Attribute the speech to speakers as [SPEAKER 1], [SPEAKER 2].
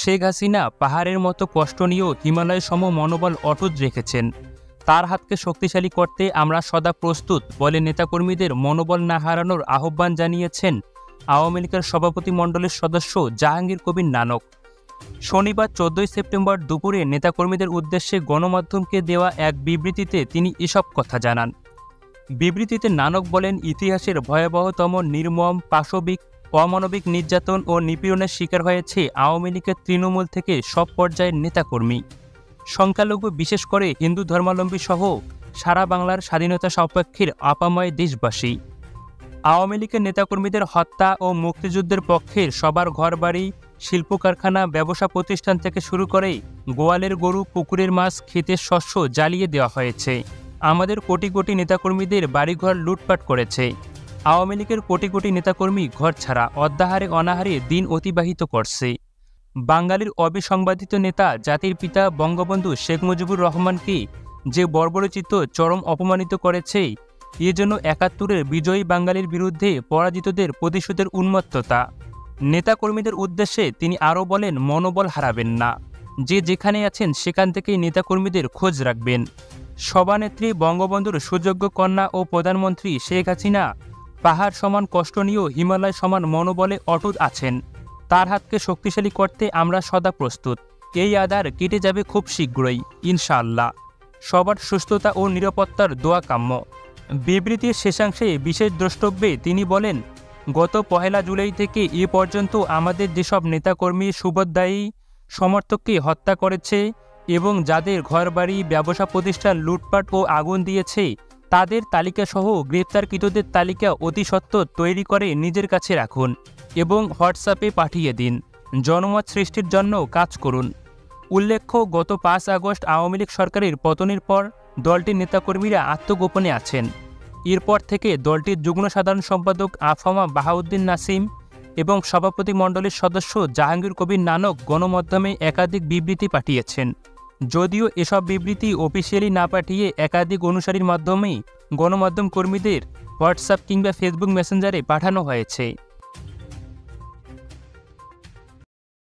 [SPEAKER 1] শেখ হাসিনা পাহাড়ের মতো কষ্ট নিয়েও হিমালয় সম মনোবল অটুট রেখেছেন। তার হাতকে শক্তিশালী করতে আমরা সদা প্রস্তুত বলে নেতাকর্মীদের মনোবল না হারানোর আহ্বান জানিয়েছেন আওয়ামী লীগের সভাপতিমণ্ডলীর সদস্য জাহাঙ্গীর কবির নানক। শনিবার ১৪ সেপ্টেম্বর দুপুরে নেতাকর্মীদের উদ্দেশ্যে গণমাধ্যমকে দেওয়া এক বিবৃতিতে তিনি এসব কথা জানান। বিবৃতিতে নানক বলেন, ইতিহাসের ভয়াবহতম নির্মম, পাশবিক, অমানবিক নির্যাতন ও নিপীড়নের শিকার হয়েছে আওয়ামী লীগের তৃণমূল থেকে সব পর্যায়ের নেতাকর্মী। সংখ্যালঘু বিশেষ করে হিন্দু ধর্মাবলম্বী সহ সারা বাংলার স্বাধীনতা সপক্ষের আপাময় দেশবাসী। আওয়ামী লীগের নেতাকর্মীদের হত্যা ও মুক্তিযুদ্ধের পক্ষের সবার ঘরবাড়ি, শিল্প কারখানা, ব্যবসা প্রতিষ্ঠান থেকে শুরু করে গোয়ালের গরু, পুকুরের মাছ, ক্ষেতের শস্য জ্বালিয়ে দেওয়া হয়েছে। আমাদের কোটি কোটি নেতাকর্মীদের বাড়িঘর লুটপাট করেছে। আওয়ামী লীগের কোটি কোটি নেতাকর্মী ঘর ছাড়া অদ্যাহারে অনাহারে দিন অতিবাহিত করছে। বাঙালির অবিসংবাদিত নেতা জাতির পিতা বঙ্গবন্ধু শেখ মুজিবুর রহমানকে যে বর্বরচিত চরম অপমানিত করেছে, এ জন্য ৭১-এর বিজয়ী বাঙালির বিরুদ্ধে পরাজিতদের প্রতিশোধের উন্মত্ততা। নেতাকর্মীদের উদ্দেশ্যে তিনি আরও বলেন, মনোবল হারাবেন না। যে যেখানে আছেন সেখান থেকেই নেতাকর্মীদের খোঁজ রাখবেন। সভানেত্রী বঙ্গবন্ধুর সুযোগ্য কন্যা ও প্রধানমন্ত্রী শেখ হাসিনা পাহাড় সমান কষ্ট নিয়েও হিমালয় সমান মনোবলে অটুট আছেন। তার হাতকে শক্তিশালী করতে আমরা সদা প্রস্তুত। এই আধার কেটে যাবে খুব শীঘ্রই, ইনশাআল্লাহ। সবার সুস্থতা ও নিরাপত্তার দোয়া কাম্য। বিবৃতির শেষাংশে বিশেষ দ্রষ্টব্যে তিনি বলেন, গত ১ জুলাই থেকে এ পর্যন্ত আমাদের যেসব নেতাকর্মী শুভোদ্দায়ী সমর্থককে হত্যা করেছে এবং যাদের ঘরবাড়ি, ব্যবসা প্রতিষ্ঠান লুটপাট ও আগুন দিয়েছে, তাদের তালিকাসহ গ্রেপ্তারকৃতদের তালিকা অতি সত্বর তৈরি করে নিজের কাছে রাখুন এবং হোয়াটসঅ্যাপে পাঠিয়ে দিন। জনমত সৃষ্টির জন্য কাজ করুন। উল্লেখ্য, গত ৫ আগস্ট আওয়ামী লীগ সরকারের পতনের পর দলটির নেতাকর্মীরা আত্মগোপনে আছেন। এরপর থেকে দলটির যুগ্ম সাধারণ সম্পাদক আফামা বাহাউদ্দিন নাসিম এবং সভাপতিমণ্ডলীর সদস্য জাহাঙ্গীর কবির নানক গণমাধ্যমে একাধিক বিবৃতি পাঠিয়েছেন। যদিও এসব বিবৃতি অফিসিয়ালি না পাঠিয়ে একাধিক অনুসারীর মাধ্যমেই গণমাধ্যম কর্মীদের হোয়াটসঅ্যাপ কিংবা ফেসবুক মেসেঞ্জারে পাঠানো হয়েছে।